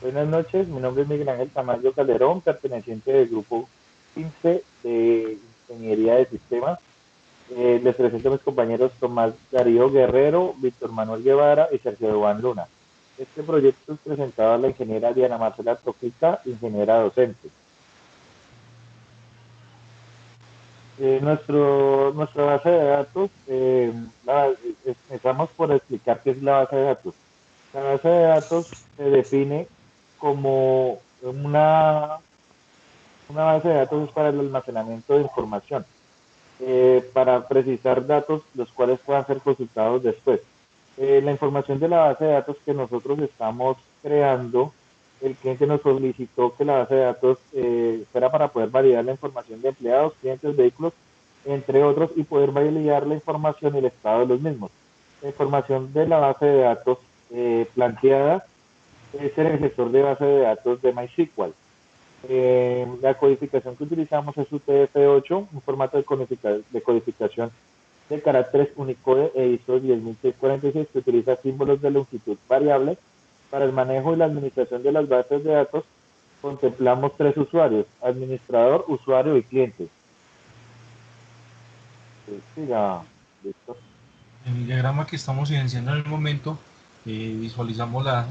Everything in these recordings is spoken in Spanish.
Buenas noches, mi nombre es Miguel Ángel Tamayo Calderón, perteneciente del grupo 15 de Ingeniería de Sistemas. Les presento a mis compañeros Tomás Darío Guerrero, Víctor Manuel Guevara y Sergio Iván Luna. Este proyecto es presentado a la ingeniera Diana Marcela Toquica, ingeniera docente. Nuestra base de datos, empezamos por explicar qué es la base de datos. La base de datos se define como una base de datos es para el almacenamiento de información, para precisar datos los cuales puedan ser consultados después. La información de la base de datos que nosotros estamos creando, el cliente nos solicitó que la base de datos fuera para poder validar la información de empleados, clientes, vehículos, entre otros, y poder validar la información y el estado de los mismos. La información de la base de datos planteada es el gestor de base de datos de MySQL. La codificación que utilizamos es UTF-8, un formato de codificación de caracteres Unicode e ISO 10646 que utiliza símbolos de longitud variable. Para el manejo y la administración de las bases de datos contemplamos tres usuarios: administrador, usuario y cliente. Sí, ya, listo. En el diagrama que estamos evidenciando en el momento, visualizamos las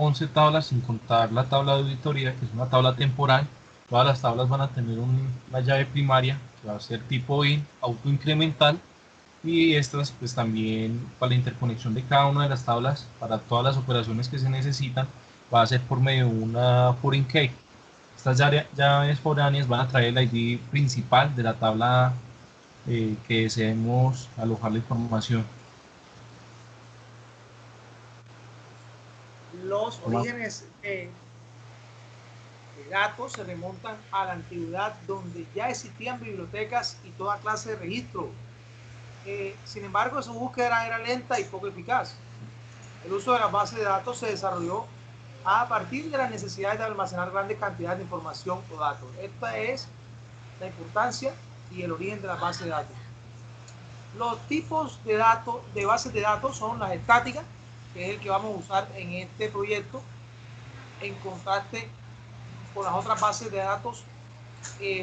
11 tablas sin contar la tabla de auditoría, que es una tabla temporal. Todas las tablas van a tener una llave primaria que va a ser tipo IN, autoincremental, y estas pues también para la interconexión de cada una de las tablas, para todas las operaciones que se necesitan, va a ser por medio de una foreign key. Estas llaves foráneas van a traer el ID principal de la tabla que deseemos alojar la información. Los Toma. orígenes de datos se remontan a la antigüedad, donde ya existían bibliotecas y toda clase de registro. Sin embargo, su búsqueda era lenta y poco eficaz. El uso de las bases de datos se desarrolló a partir de la necesidad de almacenar grandes cantidades de información o datos. Esta es la importancia y el origen de las bases de datos. Los tipos de datos, de bases de datos, son las estáticas, que es el que vamos a usar en este proyecto, en contraste con las otras bases de datos.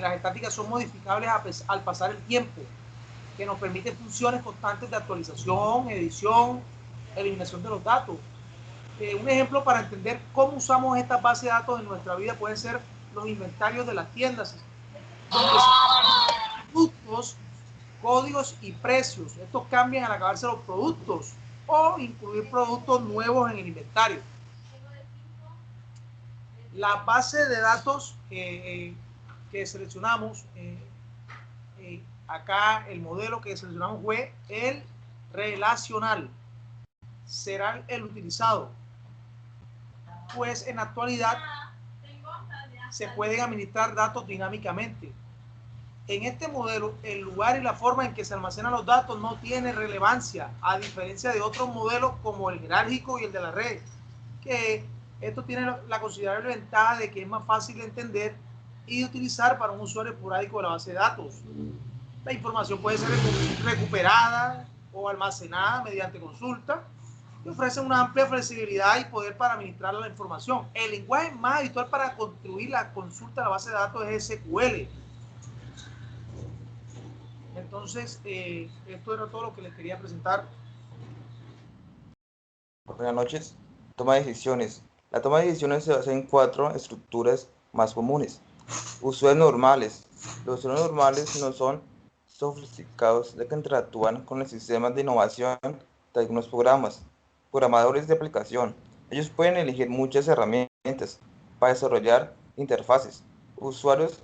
Las estáticas son modificables al pasar el tiempo, que nos permite funciones constantes de actualización, edición, eliminación de los datos. Un ejemplo para entender cómo usamos estas bases de datos en nuestra vida pueden ser los inventarios de las tiendas, donde se productos, códigos y precios. Estos cambian al acabarse los productos o incluir productos nuevos en el inventario. La base de datos que seleccionamos, acá el modelo que seleccionamos fue el relacional. Será el utilizado, pues en la actualidad se pueden administrar datos dinámicamente. En este modelo, el lugar y la forma en que se almacenan los datos no tiene relevancia, a diferencia de otros modelos como el jerárquico y el de la red, que esto tiene la considerable ventaja de que es más fácil de entender y de utilizar para un usuario esporádico de la base de datos. La información puede ser recuperada o almacenada mediante consulta y ofrece una amplia flexibilidad y poder para administrar la información. El lenguaje más habitual para construir la consulta de la base de datos es SQL. Entonces, esto era todo lo que les quería presentar. Buenas noches. Toma de decisiones. La toma de decisiones se basa en 4 estructuras más comunes. Usuarios normales. Los usuarios normales no son sofisticados ya que interactúan con el sistema de innovación de algunos programas. Programadores de aplicación. Ellos pueden elegir muchas herramientas para desarrollar interfaces. Usuarios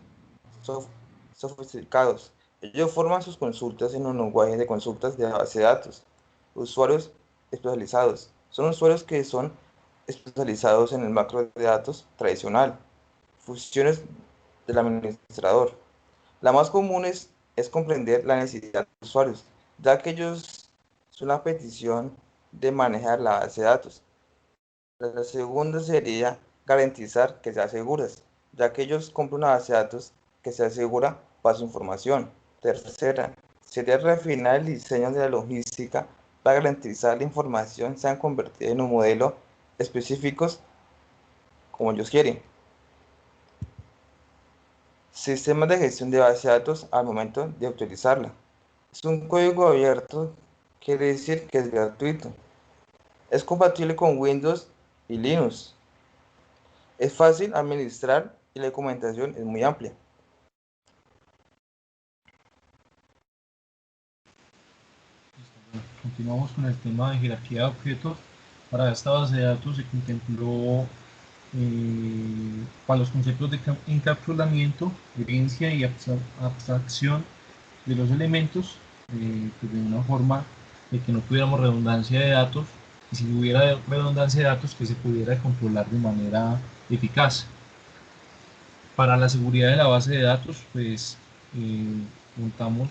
sofisticados. Ellos forman sus consultas en un lenguaje de consultas de base de datos. Usuarios especializados. Son usuarios que son especializados en el macro de datos tradicional. Funciones del administrador. La más común es comprender la necesidad de los usuarios, ya que ellos son la petición de manejar la base de datos. La segunda sería garantizar que sea segura, ya que ellos compran una base de datos que sea segura para su información. Tercera, sería refinar el diseño de la logística para garantizar la información sean convertida en un modelo específicos como ellos quieren. Sistemas de gestión de base de datos al momento de utilizarla. Es un código abierto, quiere decir que es gratuito. Es compatible con Windows y Linux. Es fácil administrar y la documentación es muy amplia. Continuamos con el tema de jerarquía de objetos. Para esta base de datos se contempló para los conceptos de encapsulamiento, herencia y abstracción de los elementos, pues de una forma de que no tuviéramos redundancia de datos, y si hubiera redundancia de datos que se pudiera controlar de manera eficaz. Para la seguridad de la base de datos, pues montamos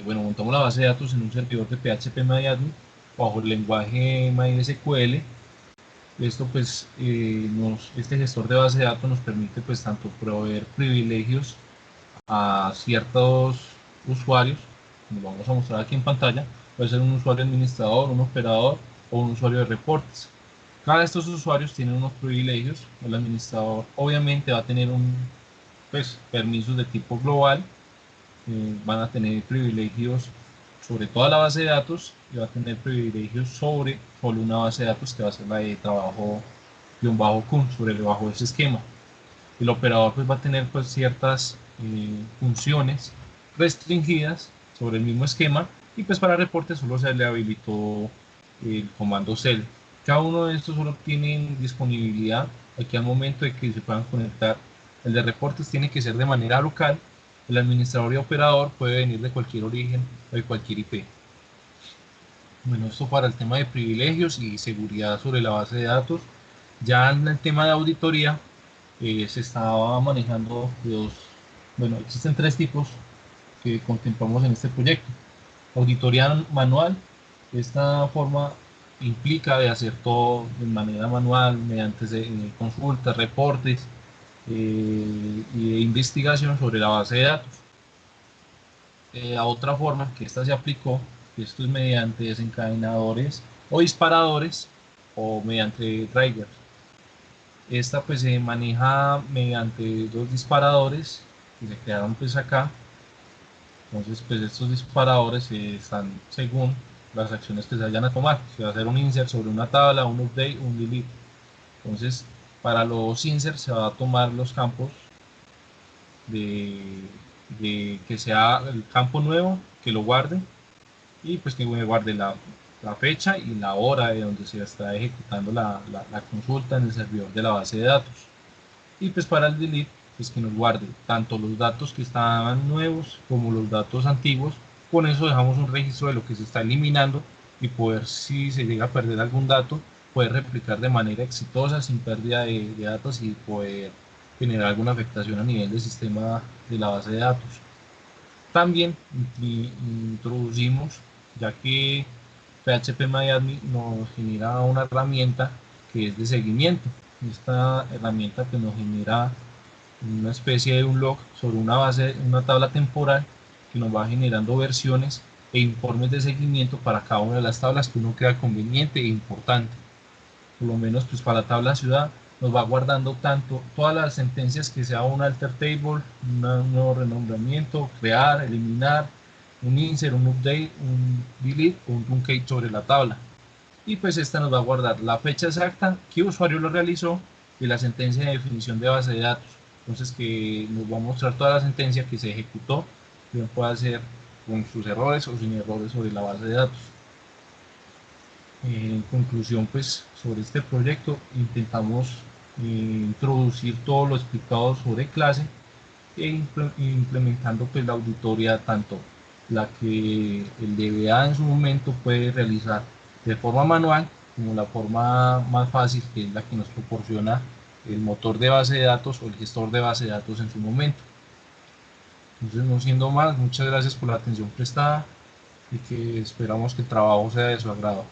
montamos la base de datos en un servidor de PHP-MyAdmin bajo el lenguaje MySQL. Esto pues este gestor de base de datos nos permite pues tanto proveer privilegios a ciertos usuarios, como lo vamos a mostrar aquí en pantalla. Puede ser un usuario administrador, un operador o un usuario de reportes. Cada de estos usuarios tienen unos privilegios. El administrador obviamente va a tener permisos de tipo global, van a tener privilegios sobre toda la base de datos y va a tener privilegios sobre solo una base de datos, que va a ser la de trabajo _kun, bajo ese esquema. El operador pues va a tener pues ciertas funciones restringidas sobre el mismo esquema, y pues para reportes solo se le habilitó el comando cell. Cada uno de estos solo tienen disponibilidad aquí al momento de que se puedan conectar. El de reportes tiene que ser de manera local. El administrador y operador puede venir de cualquier origen o de cualquier IP. Bueno, esto para el tema de privilegios y seguridad sobre la base de datos. Ya en el tema de auditoría se estaba manejando existen tres tipos que contemplamos en este proyecto. Auditoría manual. Esta forma implica de hacer todo de manera manual mediante consultas, reportes y de investigación sobre la base de datos. La otra forma que esta se aplicó, esto es mediante desencadenadores o disparadores o mediante triggers. Esta pues se maneja mediante dos disparadores que se crearon pues acá. Entonces pues estos disparadores están según las acciones que se vayan a tomar. Se va a hacer un insert sobre una tabla, un update, un delete. Entonces para los inserts se va a tomar los campos de que sea el campo nuevo, que lo guarde, y pues que me guarde la fecha y la hora de donde se está ejecutando la consulta en el servidor de la base de datos. Y pues para el delete, pues que nos guarde tanto los datos que estaban nuevos como los datos antiguos. Con eso dejamos un registro de lo que se está eliminando, y poder, si se llega a perder algún dato, poder replicar de manera exitosa sin pérdida de datos, y poder generar alguna afectación a nivel del sistema de la base de datos. También introducimos, ya que PHP-MyAdmin nos genera una herramienta que es de seguimiento. Esta herramienta que nos genera una especie de un log sobre una tabla temporal, que nos va generando versiones e informes de seguimiento para cada una de las tablas que uno crea conveniente e importante. Por lo menos pues para la tabla ciudad nos va guardando todas las sentencias que sea un alter table, un nuevo renombramiento, crear, eliminar, un insert, un update, un delete o un truncate sobre la tabla. Y pues esta nos va a guardar la fecha exacta, qué usuario lo realizó y la sentencia de definición de base de datos. Entonces que nos va a mostrar toda la sentencia que se ejecutó, bien puede ser con sus errores o sin errores sobre la base de datos. En conclusión, pues sobre este proyecto intentamos introducir todo lo explicado sobre clase, implementando pues la auditoría, tanto la que el DBA en su momento puede realizar de forma manual, como la forma más fácil, que es la que nos proporciona el motor de base de datos o el gestor de base de datos en su momento. Entonces, no siendo más, muchas gracias por la atención prestada, y que esperamos que el trabajo sea de su agrado.